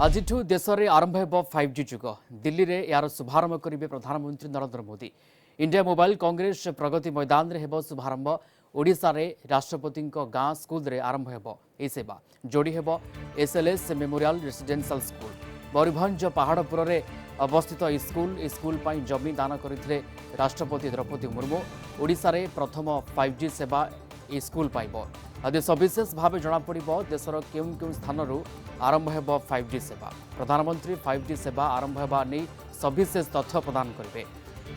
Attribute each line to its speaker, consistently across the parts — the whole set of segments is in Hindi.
Speaker 1: आज देश में आरंभ हो 5G जुग दिल्ली में यार शुभारंभ करेंगे प्रधानमंत्री नरेंद्र मोदी। इंडिया मोबाइल कांग्रेस प्रगति मैदान में हो शुभारंभ। ओडिशा रे राष्ट्रपति गाँ स्कूल रे आरंभ हो सेवा जोड़ी हो SLS memorial residential school. Mayurbhanj Paharpur में अवस्थित स्कूल जमी दान करते राष्ट्रपति द्रौपदी मुर्मू। ओडिशा रे प्रथम 5G सेवा स्कूल पाइब। आदि सविशेष भाव जनापड़ देशर केउं स्थान आरंभ हो 5G सेवा। प्रधानमंत्री 5G सेवा आरंभ होगा नहीं सविशेष तथ्य प्रदान करेंगे।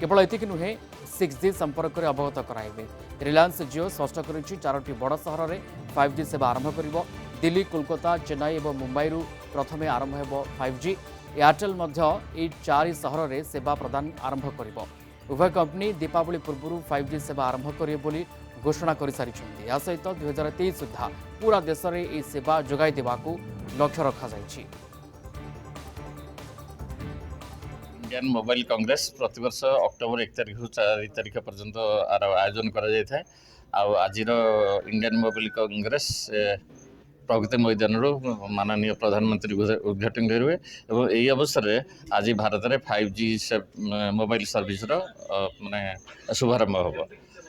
Speaker 1: केवल एति नुहे 6G संपर्क में अवगत कराइबे। रिलायंस जिओ स्पष्ट करिछि 4टी बड़ सहर में 5G सेवा आरंभ करिबो। दिल्ली, कोलकाता, चेन्नई और मुंबई प्रथमे आरंभ हो 5G। एयरटेल यह 4 सहर में सेवा प्रदान आरंभ करिबो। उभय कंपनी दीपावली पूर्व 5G सेवा आरंभ करिवे बोली घोषणा कर सारी। या सहित 2023 सुधा पूरा देश में यह सेवा जोगाई देवाकू लक्ष्य रखा जायछि।
Speaker 2: इंडियन मोबाइल कांग्रेस प्रतिवर्ष अक्टोबर 1 तारिख 4 तारिख पर्यंत आयोजन कर आज इंडियन मोबाइल कांग्रेस प्रगति मैदान माननीय प्रधानमंत्री उद्घाटन करेंगे। और यही अवसर में आज भारत में 5G मोबाइल सर्विस माने शुभारंभ हो।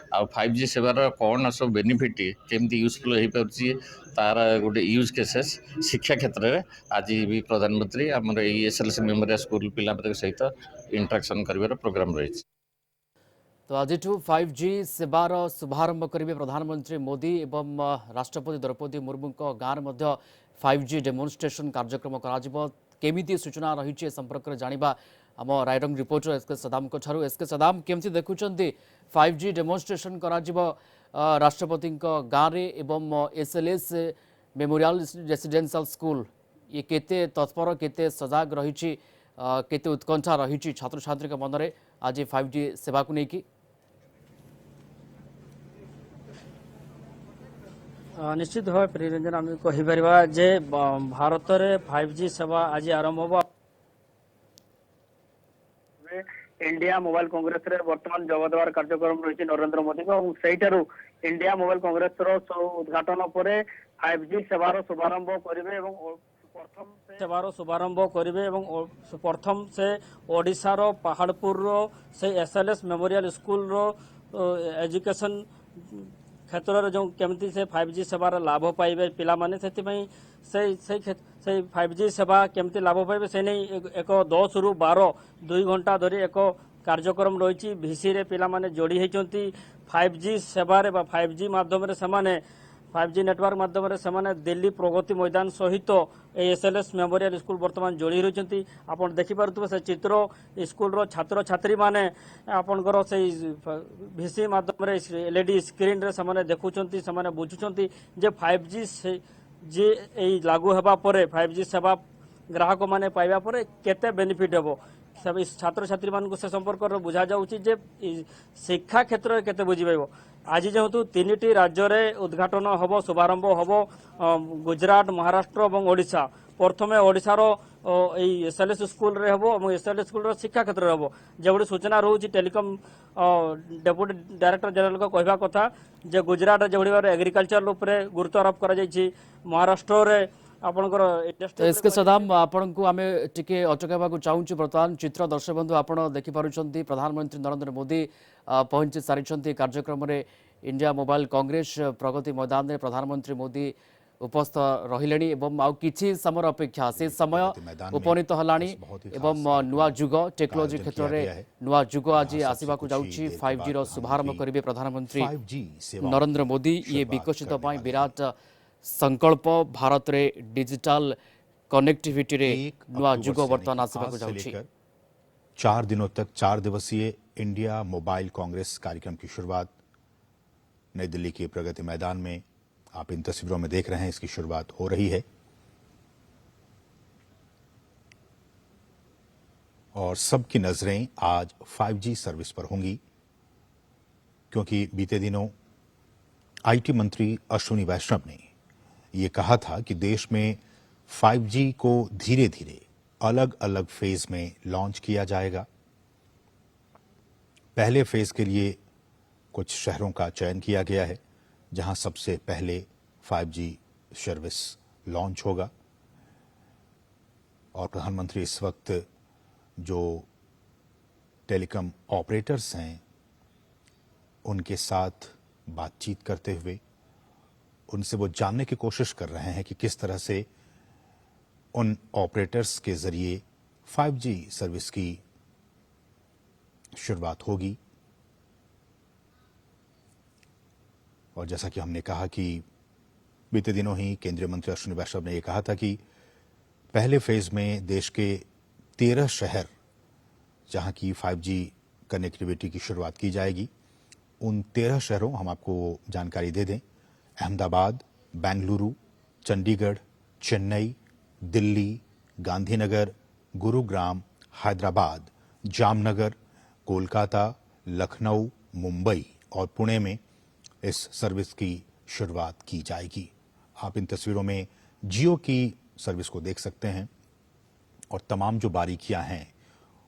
Speaker 2: आ 5G सेवार कौन सब बेनिफिट केमती यूजफुल हो पार्टी तार गोटे यूज केसेस शिक्षा क्षेत्र में आज भी प्रधानमंत्री आमर एसएलएस मेमोरियल स्कूल पिला सहित इंटरेक्शन कर प्रोग्राम रही।
Speaker 1: तो आज 5G सेवार शुभारंभ करेंगे प्रधानमंत्री मोदी एवं राष्ट्रपति द्रौपदी मुर्मू गाँव में 5G डेमोन्स्ट्रेशन कार्यक्रम केमिति सूचना रही संपर्क में जाना आम रायरंग रिपोर्टर एसके सदाम ठारू। एसके सदाम केमती देखुंट 5G डेमोन्स्ट्रेशन राष्ट्रपति गाँव में एवं एसएलएस मेमोरियल रेसिडेंशियल स्कूल ये केते तत्पर केते सजग रही केते उत्कंठा रही छात्र छात्री मन में आज 5G सेवा को लेकिन
Speaker 3: निश्चित भाव प्रियरंजन आम कहीपर जे भारत में 5G सेवा आज आरंभ हो। इंडिया मोबाइल कांग्रेस रे वर्तमान जगदेवार कार्यक्रम रही नरेंद्र मोदी को सहीठार इंडिया मोबाइल कांग्रेस उद्घाटन पर 5G सेवार शुभारंभ करेंगे प्रथम सेवार शुभारंभ करेंगे। प्रथम से ओडिशार पहाड़पुर से एसएलएस मेमोरियल स्कूल एजुकेशन क्षेत्र में जो केमती से 5G सेवार लाभ पाइबे पिला माने से 5G सेवा केमती लाभ पाइबे से नहीं एक 10 रु 12 2 घंटा धरी एक कार्यक्रम रही भिसी रे पिला माने जोड़ी होती 5G सेवारे 5G माध्यम से 5G नेटवर्क माध्यम से दिल्ली प्रगति मैदान सहित एसएलएस मेमोरियल स्कूल वर्तमान जोड़ी रही। आपन देखिपे से चित्र स्कूल छात्र छात्री माने आपनकर से भिसी माध्यम एलईडी स्क्रीन रे से देखुंट से बुझुंट जे 5G जे लागू होगा 5G सेवा ग्राहक माने पाइबा परे केते बेनिफिट हेबो सब छात्र छात्री मान से संपर्क बुझा जाउची जे शिक्षा क्षेत्र में केते बुझी पाइबो। आज जेहेतु 3टी राज्य रे उद्घाटन होबो शुभारंभ होबो गुजरात, महाराष्ट्र और ओडिशा। प्रथमे ओडिशार एसएलएस स्कूल रे होबो और एसएलएस स्कूल शिक्षा क्षेत्र रे होबो। जे सूचना रोची टेलीकॉम डेप्यूटी डायरेक्टर जनरल को कहवा कथा जे गुजरात जो एग्रीकल्चर उपरे गुरुत्व आरोप करा जायछि। महाराष्ट्र रे
Speaker 1: तो इसके सदाम आपण को आम टे अटकाइवा चाहूँ। बर्तमान चित्र दर्शक बंधु आप देखिपुंट प्रधानमंत्री नरेंद्र मोदी पहुंची सारी कार्यक्रम में इंडिया मोबाइल कांग्रेस प्रगति मैदान में प्रधानमंत्री मोदी उपस्थित रही कि समय अपेक्षा से समय उपनीत होलानी नुआ जुग टेक्नोलोजी क्षेत्र में नुआ जुग आज आसवाक जाऊँगी। 5G शुभारंभ करेंगे प्रधानमंत्री नरेंद्र मोदी। ये विकसित विराट संकल्प भारत रे डिजिटल कनेक्टिविटी रे नुआ जुग वर्तमान आसवाक जाउछि।
Speaker 4: 4 दिनों तक 4 दिवसीय इंडिया मोबाइल कांग्रेस कार्यक्रम की शुरुआत नई दिल्ली के प्रगति मैदान में आप इन तस्वीरों में देख रहे हैं। इसकी शुरुआत हो रही है और सबकी नजरें आज 5G सर्विस पर होंगी क्योंकि बीते दिनों आईटी मंत्री अश्विनी वैष्णव ने ये कहा था कि देश में 5G को धीरे धीरे अलग अलग फेज में लॉन्च किया जाएगा। पहले फेज के लिए कुछ शहरों का चयन किया गया है जहां सबसे पहले 5G सर्विस लॉन्च होगा और प्रधानमंत्री इस वक्त जो टेलीकॉम ऑपरेटर्स हैं उनके साथ बातचीत करते हुए उनसे वो जानने की कोशिश कर रहे हैं कि किस तरह से उन ऑपरेटर्स के जरिए 5G सर्विस की शुरुआत होगी। और जैसा कि हमने कहा कि बीते दिनों ही केंद्रीय मंत्री अश्विनी वैष्णव ने यह कहा था कि पहले फेज में देश के 13 शहर जहां की 5G कनेक्टिविटी की शुरुआत की जाएगी, उन 13 शहरों हम आपको जानकारी दे दें, अहमदाबाद, बेंगलुरु, चंडीगढ़, चेन्नई, दिल्ली, गांधीनगर, गुरुग्राम, हैदराबाद, जामनगर, कोलकाता, लखनऊ, मुंबई और पुणे में इस सर्विस की शुरुआत की जाएगी। आप इन तस्वीरों में जियो की सर्विस को देख सकते हैं और तमाम जो बारीकियां हैं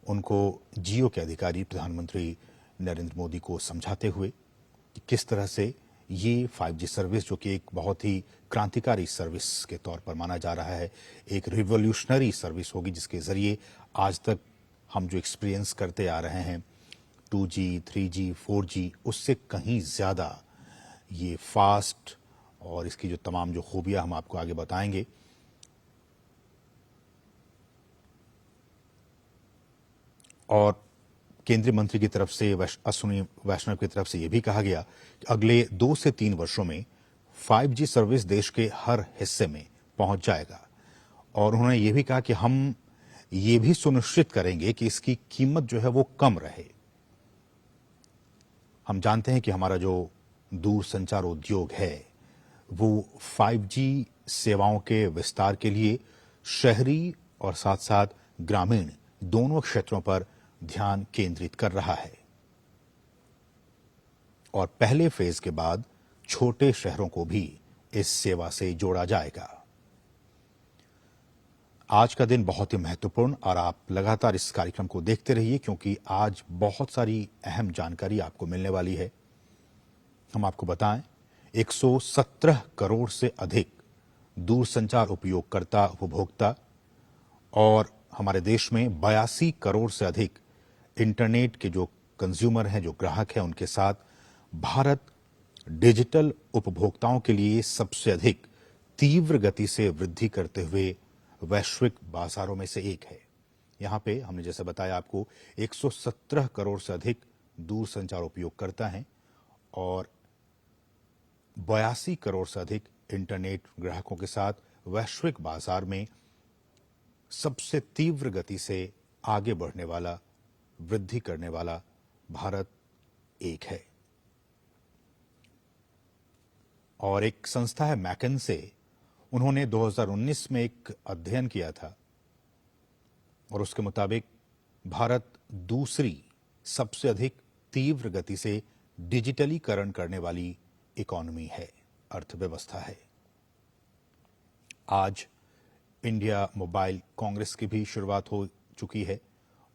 Speaker 4: उनको जियो के अधिकारी प्रधानमंत्री नरेंद्र मोदी को समझाते हुए कि किस तरह से ये 5G सर्विस, जो कि एक बहुत ही क्रांतिकारी सर्विस के तौर पर माना जा रहा है, एक रिवोल्यूशनरी सर्विस होगी जिसके जरिए आज तक हम जो एक्सपीरियंस करते आ रहे हैं 2G, 3G, 4G, उससे कहीं ज़्यादा ये फास्ट और इसकी जो तमाम जो खूबियां हम आपको आगे बताएंगे। और केंद्रीय मंत्री की तरफ से, अश्विनी वैष्णव की तरफ से यह भी कहा गया कि अगले 2 से 3 वर्षों में 5G सर्विस देश के हर हिस्से में पहुंच जाएगा। और उन्होंने ये भी कहा कि हम ये भी सुनिश्चित करेंगे कि इसकी कीमत जो है वो कम रहे। हम जानते हैं कि हमारा जो दूरसंचार उद्योग है वो 5G सेवाओं के विस्तार के लिए शहरी और साथ साथ ग्रामीण दोनों क्षेत्रों पर ध्यान केंद्रित कर रहा है। और पहले फेज के बाद छोटे शहरों को भी इस सेवा से जोड़ा जाएगा। आज का दिन बहुत ही महत्वपूर्ण और आप लगातार इस कार्यक्रम को देखते रहिए क्योंकि आज बहुत सारी अहम जानकारी आपको मिलने वाली है। हम आपको बताएं, 117 करोड़ से अधिक दूरसंचार उपयोगकर्ता, उपभोक्ता और हमारे देश में 82 करोड़ से अधिक इंटरनेट के जो कंज्यूमर हैं, जो ग्राहक हैं, उनके साथ भारत डिजिटल उपभोक्ताओं के लिए सबसे अधिक तीव्र गति से वृद्धि करते हुए वैश्विक बाजारों में से एक है। यहां पे हमने जैसे बताया आपको 117 करोड़ से अधिक दूरसंचार उपयोगकर्ता हैं और 82 करोड़ से अधिक इंटरनेट ग्राहकों के साथ वैश्विक बाजार में सबसे तीव्र गति से आगे बढ़ने वाला, वृद्धि करने वाला भारत एक है। और एक संस्था है मैकेन्से, उन्होंने 2019 में एक अध्ययन किया था और उसके मुताबिक भारत दूसरी सबसे अधिक तीव्र गति से डिजिटलीकरण करने वाली इकोनॉमी है, अर्थव्यवस्था है। आज इंडिया मोबाइल कांग्रेस की भी शुरुआत हो चुकी है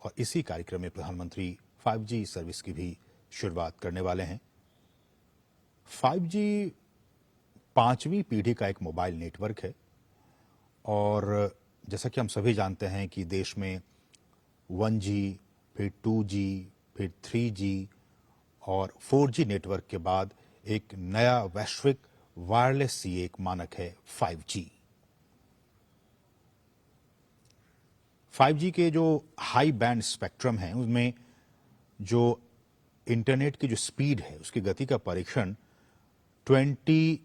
Speaker 4: और इसी कार्यक्रम में प्रधानमंत्री 5G सर्विस की भी शुरुआत करने वाले हैं। 5G 5वीं पीढ़ी का एक मोबाइल नेटवर्क है और जैसा कि हम सभी जानते हैं कि देश में 1G, फिर 2G, फिर 3G और 4G नेटवर्क के बाद एक नया वैश्विक वायरलेस एक मानक है 5G। 5G के जो हाई बैंड स्पेक्ट्रम है उसमें जो इंटरनेट की जो स्पीड है उसकी गति का परीक्षण 20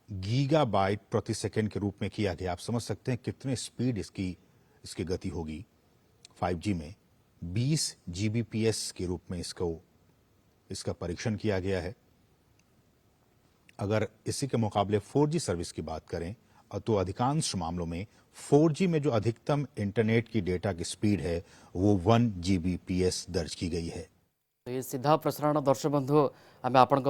Speaker 4: गीगाबाइट प्रति सेकंड के रूप में किया गया। आप समझ सकते हैं कितने स्पीड इसकी गति होगी। 5G में 20 Gbps के रूप में इसका परीक्षण किया गया है। अगर इसी के मुकाबले 4G सर्विस की बात करें तो अधिकांश मामलों में 4G में जो अधिकतम इंटरनेट की डेटा की स्पीड है वो 1 Gbps दर्ज की गई है।
Speaker 1: ये सीधा प्रसारण दर्शक बंधु आम आपण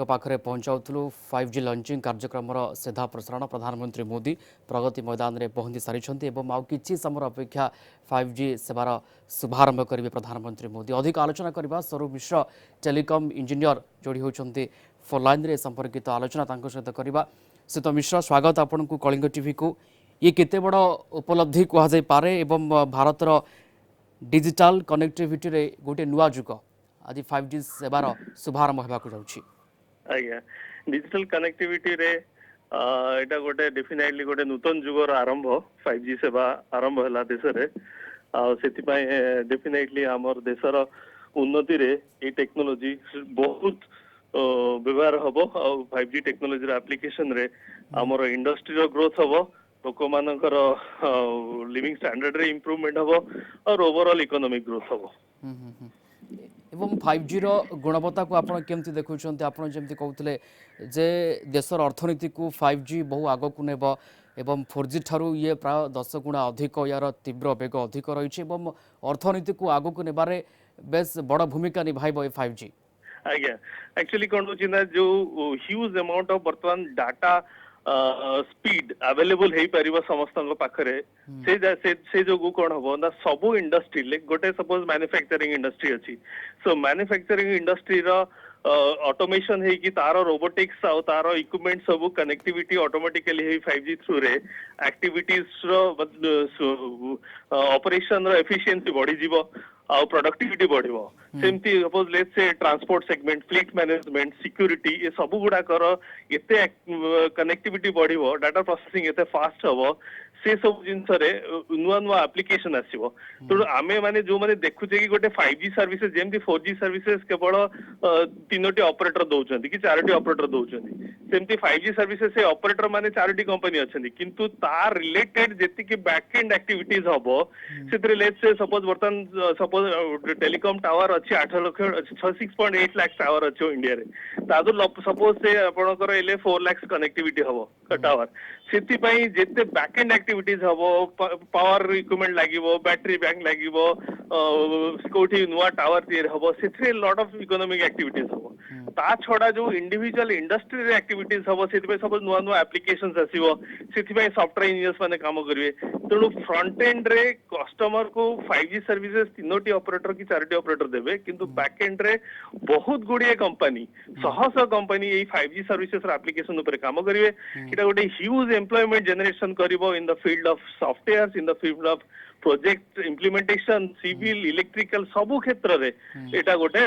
Speaker 1: पाखे पहुंचाऊँ 5G लंचिंग कार्यक्रम सीधा प्रसारण प्रधानमंत्री मोदी प्रगति मैदान में पहुंची सारी आउ कि समय अपेक्षा 5G सेवार शुभारंभ करेंगे प्रधानमंत्री मोदी। अधिक आलोचना करने स्वरूप मिश्र टेलीकॉम इंजीनियर जोड़ी होती फोन लाइन रे संपर्कित आलोचना सहित करवा। श्रीत मिश्र, स्वागत आपन को कलिंग टीवी को। ये केते बड़ उपलब्धि कह जाई पारे एवं भारतर डिजिटल कनेक्टिविटी रे गोटे नुआ जुग आज 5G सेवार शुभारंभ होबाक जाउछि।
Speaker 5: आज्ञा डिजिटल कनेक्टिविटी रे एटा गोटे डेफिनेटली गोटे नूतन जुगर आरंभ 5G सेवा आरंभ होला देश रे सेति पय डेफिनेटली हमर देशर उन्नति रे ए टेक्नोलॉजी बहुत व्यवहार हबो आ 5G टेक्नोलॉजी रे एप्लीकेशन रे हमर इंडस्ट्री रो ग्रोथ हबो लोक मानकर लिविंग स्टैंडर्ड रे इंप्रूवमेंट हबो और ओवरऑल इकोनॉमिक ग्रोथ हबो।
Speaker 1: एवं 5G रो गुणवत्ता को आपण केमती देखुछन्ते आपण जेमती कहउतले जे देशर अर्थनीति को 5G बहु आगो को नेबो एवं 4G ठारू ये प्राय 10 गुणा अधिक यार तीव्र वेग अधिक रही एवं अर्थनीति को आगो को नेबारे बेस बड़ भूमिका निभाइबो ए 5G।
Speaker 5: आज्ञा एक्चुअली कोन होची ना जो ह्यूज अमाउंट ऑफ वर्तमान डाटा स्पीड अवेलेबल हेई परिबा समस्तଙ୍କ पाखरे से जो कोन हबो ना सबु इंडस्ट्री ले गोटे सपोज मैन्युफैक्चरिंग इंडस्ट्री अछि सो मैन्युफैक्चरिंग इंडस्ट्री रो ऑटोमेशन है कि तारो रोबोटिक्स आ तारो इक्विपमेंट सब कनेक्टिविटी ऑटोमेटिकली है 5G थ्रू रे एक्टिविटीज रो ऑपरेशन रो एफिशिएंसी बढ़ी जीवो आ प्रोडक्टिविटी बढ़िबो सेमती suppose let's say transport segment fleet management security ये सब गुडा कर एते कनेक्टिविटी बढ़िबो डाटा प्रोसेसिंग एते फास्ट हबो से सब जिनस रे नुआ नुआ एप्लीकेशन आसीबो तो आमे माने जो माने देखुचे कि गोटे 5G सर्विसेज जेमती 4G सर्विसेज केवल तीनोटी ऑपरेटर दउचंती कि चारोटी ऑपरेटर दउचंती सेमती 5G सर्विसेज से ऑपरेटर माने चारोटी कंपनी अछंती किंतु तार रिलेटेड जेति कि बैक एंड एक्टिविटीज हबो सेतरे लेट्स से सपोज वर्तन सपोज टेलीकॉम टावर अछि 8 लाख 6.8 लाख टावर अछि इंडिया रे तादु सपोज से आपनकर एले 4 लाख कनेक्टिविटी हबो टावर सेति पई जेते बैक एंड एक्टिविटीज हबो पावर इक्विपमेंट लागिवो बैटरी बैंक लागिवो कोठी नुआ टावर तियर हबो सेथरे लॉट ऑफ इकोनॉमिक एक्टिविटीज हबो ता छोड़ा जो इंडिविजुअल इंडस्ट्री रे एक्टिविटीज हबो सेति पई सब नुआ नुआ एप्लीकेशंस आसीवो सेति पई सॉफ्टवेयर इंजीनियर्स माने काम करिवे तेणु फ्रंट एंड रे कस्टमर को 5G सर्विसेज तीनोटी ऑपरेटर की चारोटी ऑपरेटर देबे किंतु बैक एंड रे बहुत गुडिए कंपनी सहस कंपनी एई 5G सर्विसेज रे एप्लीकेशन ऊपर काम करिवे एटा गोटे ह्यूज एम्प्लॉयमेंट जनरेशन करिवो in the field of software in the field of project implementation civil electrical सबु क्षेत्र रे एटा गोटे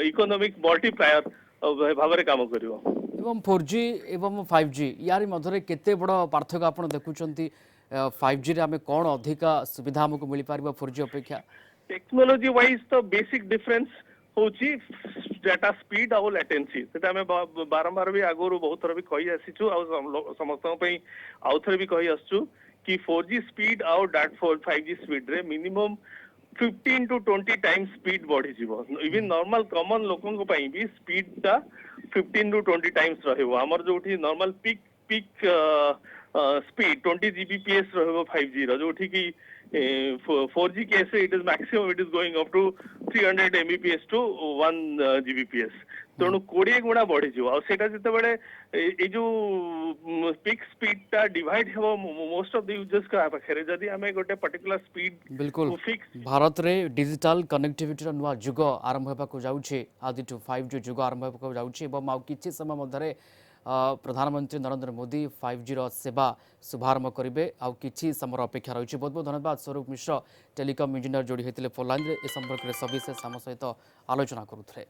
Speaker 5: इकोनॉमिक मल्टीप्लायर भाबरे काम करिवो
Speaker 1: एवं 4G एवं 5G यार मधरे केते बड़ पार्थक्य आपण देखुचंती 5G रे हमें कोन अधिका सुविधा हमको मिल पारिबो 4G अपेक्षा
Speaker 5: टेक्नोलॉजी वाइज तो बेसिक डिफरेंस होची डाटा स्पीड और लेटेंसी सेटा हमें बारंबार भी आगोरु बहुत थर भी कहि आसीछु आ समस्त पई आउथरे भी कहि आछछु कि 4G स्पीड और डाट 5G स्पीड रे मिनिमम 15 to 20 टाइम्स स्पीड बढ़ी जीवो इवन नॉर्मल कॉमन लोकन को पई भी स्पीड ता 15 to 20 टाइम्स रहबो हमर जोठी नॉर्मल पीक स्पीड 20 Gbps रहबो 5G रो जोठी की 4G case it is maximum it is going up to 300 Mbps to 1 Gbps तेणु 20 गुणा बढ़ी जीवो आ सेटा जते बडे ए जो पीक स्पीड ता डिवाइड हेबो मोस्ट ऑफ द यूजर्स का पाखरे जदी हमें गोटे पर्टिकुलर स्पीड
Speaker 1: बिल्कुल भारत रे डिजिटल कनेक्टिविटी रो नुआ जुग आरंभ होबा को जाउछे आदि टू 5G जुग आरंभ होबा को जाउछे एवं आ किछि समय मधरे प्रधानमंत्री नरेंद्र मोदी 5G रो सेवा शुभारंभ करिवे आ किछि समय अपेक्षा रहिछि। बहुत बहुत धन्यवाद स्वरूप मिश्र टेलीकॉम इंजीनियर जोड़ी हेतिले फोन लाइन रे ए संपर्क रे सविशेष हम सहित आलोचना करूथले।